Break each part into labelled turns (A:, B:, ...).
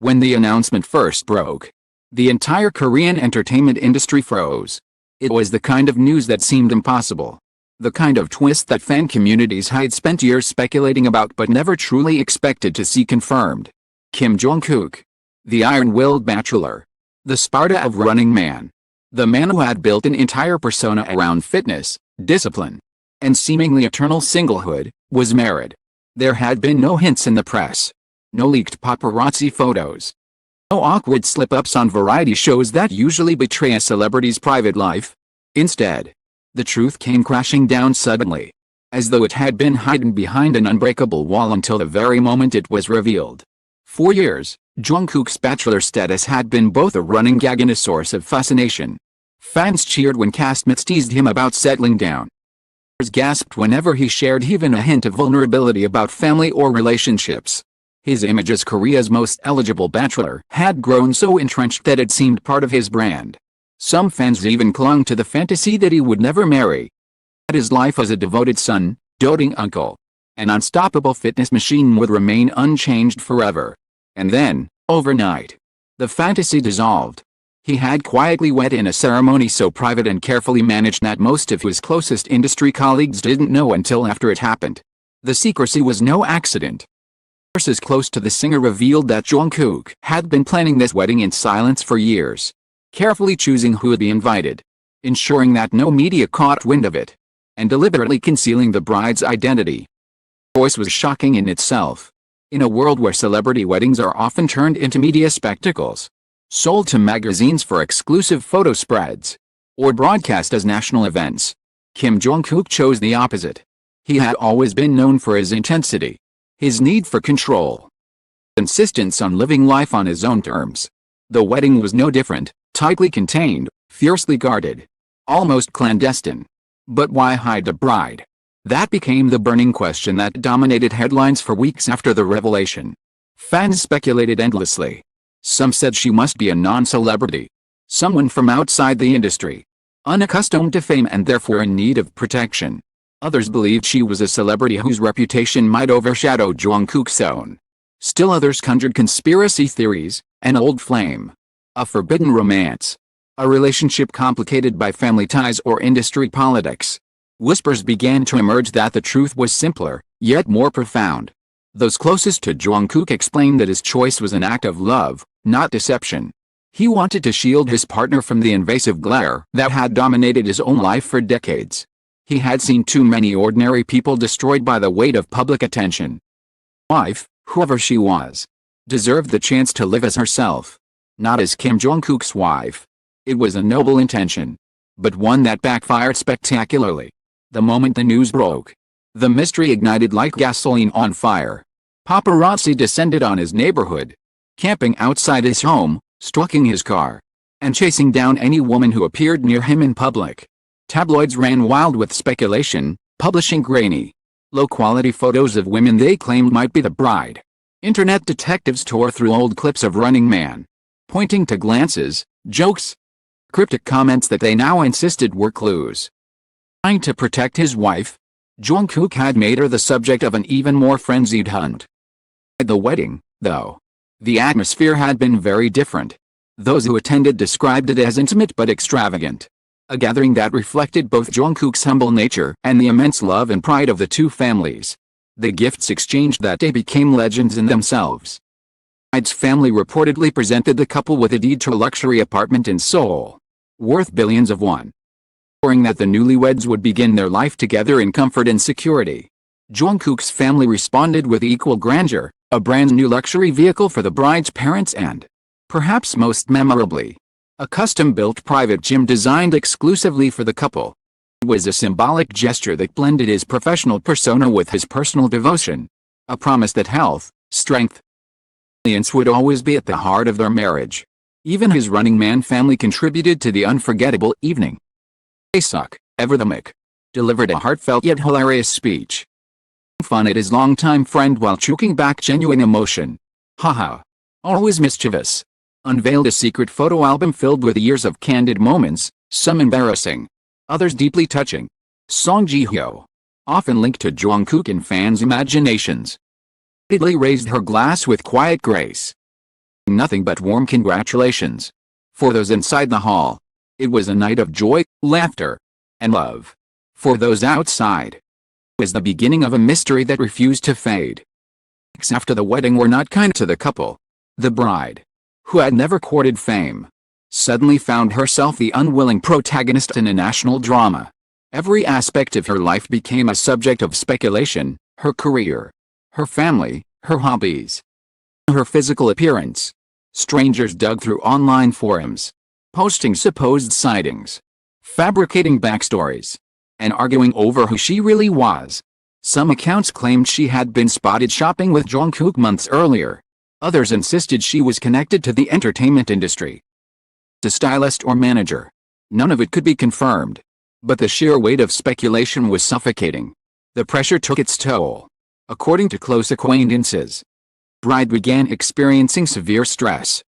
A: When the announcement first broke, the entire Korean entertainment industry froze. It was the kind of news that seemed impossible. The kind of twist that fan communities had spent years speculating about but never truly expected to see confirmed. Jong Kook. The iron-willed bachelor. The Sparta of Running Man. The man who had built an entire persona around fitness, discipline, and seemingly eternal singlehood, was married. There had been no hints in the press. No leaked paparazzi photos. No awkward slip-ups on variety shows that usually betray a celebrity's private life. Instead, the truth came crashing down suddenly, as though it had been hidden behind an unbreakable wall until the very moment it was revealed. For years, Jong Kook's bachelor status had been both a running gag and a source of fascination. Fans cheered when castmates teased him about settling down. Others gasped whenever he shared even a hint of vulnerability about family or relationships. His image as Korea's most eligible bachelor had grown so entrenched that it seemed part of his brand. Some fans even clung to the fantasy that he would never marry. That his life as a devoted son, doting uncle, an unstoppable fitness machine would remain unchanged forever. And then, overnight, the fantasy dissolved. He had quietly wed in a ceremony so private and carefully managed that most of his closest industry colleagues didn't know until after it happened. The secrecy was no accident. Sources close to the singer revealed that Jong Kook had been planning this wedding in silence for years, carefully choosing who would be invited, ensuring that no media caught wind of it, and deliberately concealing the bride's identity. The choice was shocking in itself. In a world where celebrity weddings are often turned into media spectacles, sold to magazines for exclusive photo spreads, or broadcast as national events, Jong Kook chose the opposite. He had always been known for his intensity, his need for control, insistence on living life on his own terms. The wedding was no different, tightly contained, fiercely guarded, almost clandestine. But why hide the bride? That became the burning question that dominated headlines for weeks after the revelation. Fans speculated endlessly. Some said she must be a non-celebrity, someone from outside the industry, unaccustomed to fame and therefore in need of protection. Others believed she was a celebrity whose reputation might overshadow Jong Kook's own. Still others conjured conspiracy theories, an old flame, a forbidden romance, a relationship complicated by family ties or industry politics. Whispers began to emerge that the truth was simpler, yet more profound. Those closest to Jong Kook explained that his choice was an act of love, not deception. He wanted to shield his partner from the invasive glare that had dominated his own life for decades. He had seen too many ordinary people destroyed by the weight of public attention. Wife, whoever she was, deserved the chance to live as herself, not as Jong Kook's wife. It was a noble intention, but one that backfired spectacularly. The moment the news broke, the mystery ignited like gasoline on fire. Paparazzi descended on his neighborhood, camping outside his home, stalking his car, and chasing down any woman who appeared near him in public. Tabloids ran wild with speculation, publishing grainy, low-quality photos of women they claimed might be the bride. Internet detectives tore through old clips of Running Man, pointing to glances, jokes, cryptic comments that they now insisted were clues. Trying to protect his wife, Jong Kook had made her the subject of an even more frenzied hunt. At the wedding, though, the atmosphere had been very different. Those who attended described it as intimate but extravagant, a gathering that reflected both Jong Kook's humble nature and the immense love and pride of the two families. The gifts exchanged that day became legends in themselves. The bride's family reportedly presented the couple with a deed to a luxury apartment in Seoul, worth billions of won, ensuring that the newlyweds would begin their life together in comfort and security. Jong Kook's family responded with equal grandeur, a brand new luxury vehicle for the bride's parents and, perhaps most memorably, a custom-built private gym designed exclusively for the couple. It was a symbolic gesture that blended his professional persona with his personal devotion, a promise that health, strength, and resilience would always be at the heart of their marriage. Even his Running Man family contributed to the unforgettable evening. Suck, ever the Mick, delivered a heartfelt yet hilarious speech. Fun at his longtime friend while choking back genuine emotion. Haha. Always mischievous. Unveiled a secret photo album filled with years of candid moments, some embarrassing, others deeply touching. Song Ji-hyo, often linked to Jong Kook in fans' imaginations, repeatedly raised her glass with quiet grace. Nothing but warm congratulations. For those inside the hall, it was a night of joy, laughter, and love. For those outside, it was the beginning of a mystery that refused to fade. Weeks after the wedding were not kind to the couple. The bride, who had never courted fame, suddenly found herself the unwilling protagonist in a national drama. Every aspect of her life became a subject of speculation: her career, her family, her hobbies, her physical appearance. Strangers dug through online forums, posting supposed sightings, fabricating backstories, and arguing over who she really was. Some accounts claimed she had been spotted shopping with Jong Kook months earlier. Others insisted she was connected to the entertainment industry, a stylist or manager. None of it could be confirmed, but the sheer weight of speculation was suffocating. The pressure took its toll. According to close acquaintances, the bride began experiencing severe stress.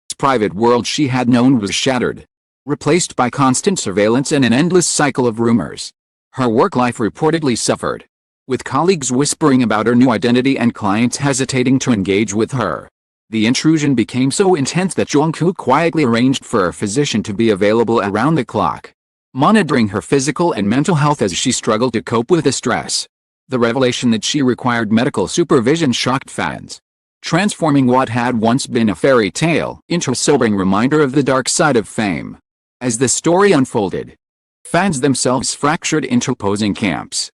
A: This private world she had known was shattered, replaced by constant surveillance and an endless cycle of rumors. Her work life reportedly suffered, with colleagues whispering about her new identity and clients hesitating to engage with her. The intrusion became so intense that Jong Kook quietly arranged for a physician to be available around the clock, monitoring her physical and mental health as she struggled to cope with the stress. The revelation that she required medical supervision shocked fans, transforming what had once been a fairy tale into a sobering reminder of the dark side of fame. As the story unfolded, fans themselves fractured into opposing camps.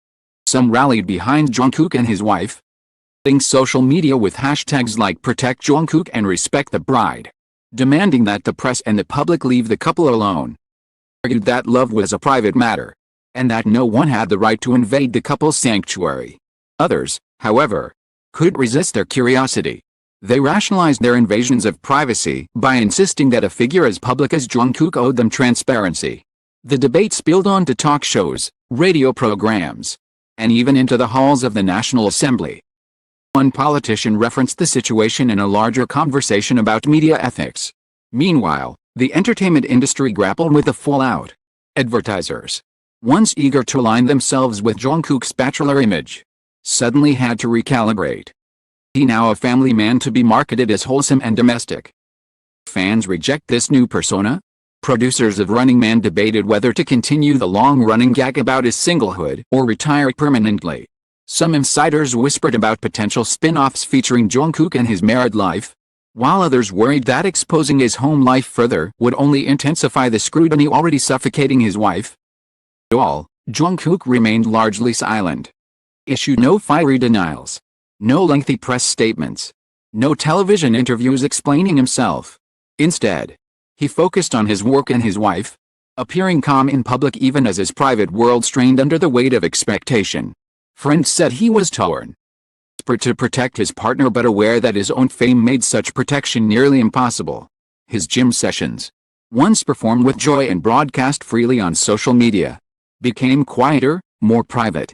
A: Some rallied behind Jong Kook and his wife, filling social media with hashtags like "Protect Jong Kook" and "Respect the Bride," demanding that the press and the public leave the couple alone. Argued that love was a private matter, and that no one had the right to invade the couple's sanctuary. Others, however, couldn't resist their curiosity. They rationalized their invasions of privacy by insisting that a figure as public as Jong Kook owed them transparency. The debate spilled on to talk shows, radio programs, and even into the halls of the National Assembly. One politician referenced the situation in a larger conversation about media ethics. Meanwhile, the entertainment industry grappled with the fallout. Advertisers, once eager to align themselves with Jong Kook's bachelor image, suddenly had to recalibrate. He now a family man to be marketed as wholesome and domestic. Fans reject this new persona? Producers of Running Man debated whether to continue the long-running gag about his singlehood or retire permanently. Some insiders whispered about potential spin-offs featuring Jong Kook and his married life, while others worried that exposing his home life further would only intensify the scrutiny already suffocating his wife. All, Jong Kook remained largely silent. Issued no fiery denials, no lengthy press statements, no television interviews explaining himself. Instead, he focused on his work and his wife, appearing calm in public even as his private world strained under the weight of expectation. Friends said he was torn, desperate to protect his partner but aware that his own fame made such protection nearly impossible. His gym sessions, once performed with joy and broadcast freely on social media, became quieter, more private.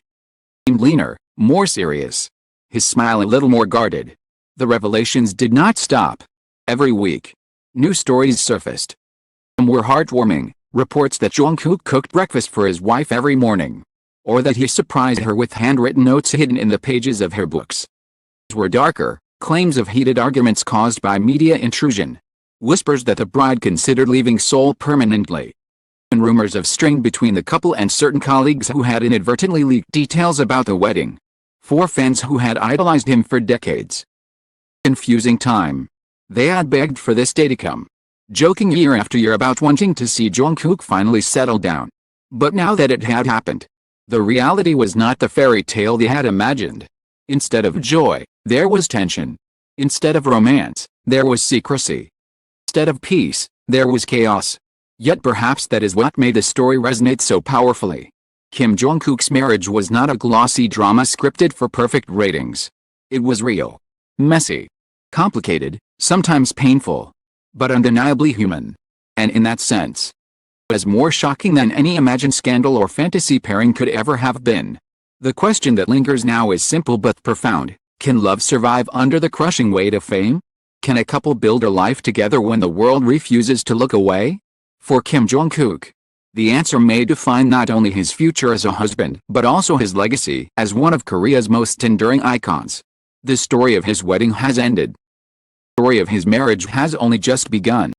A: He seemed leaner, more serious, his smile a little more guarded. The revelations did not stop. Every week, new stories surfaced. Some were heartwarming, reports that Jong Kook cooked breakfast for his wife every morning, or that he surprised her with handwritten notes hidden in the pages of her books. Others were darker, claims of heated arguments caused by media intrusion, whispers that the bride considered leaving Seoul permanently, and rumors of strain between the couple and certain colleagues who had inadvertently leaked details about the wedding. For fans who had idolized him for decades. Confusing time. They had begged for this day to come, joking year after year about wanting to see Jong Kook finally settle down. But now that it had happened, the reality was not the fairy tale they had imagined. Instead of joy, there was tension. Instead of romance, there was secrecy. Instead of peace, there was chaos. Yet perhaps that is what made the story resonate so powerfully. Kim Jong Kook's marriage was not a glossy drama scripted for perfect ratings. It was real, messy, complicated, sometimes painful, but undeniably human. And in that sense, it was more shocking than any imagined scandal or fantasy pairing could ever have been. The question that lingers now is simple but profound: can love survive under the crushing weight of fame? Can a couple build a life together when the world refuses to look away? For Kim Jong Kook, the answer may define not only his future as a husband but also his legacy as one of Korea's most enduring icons. The story of his wedding has ended. story of his marriage has only just begun.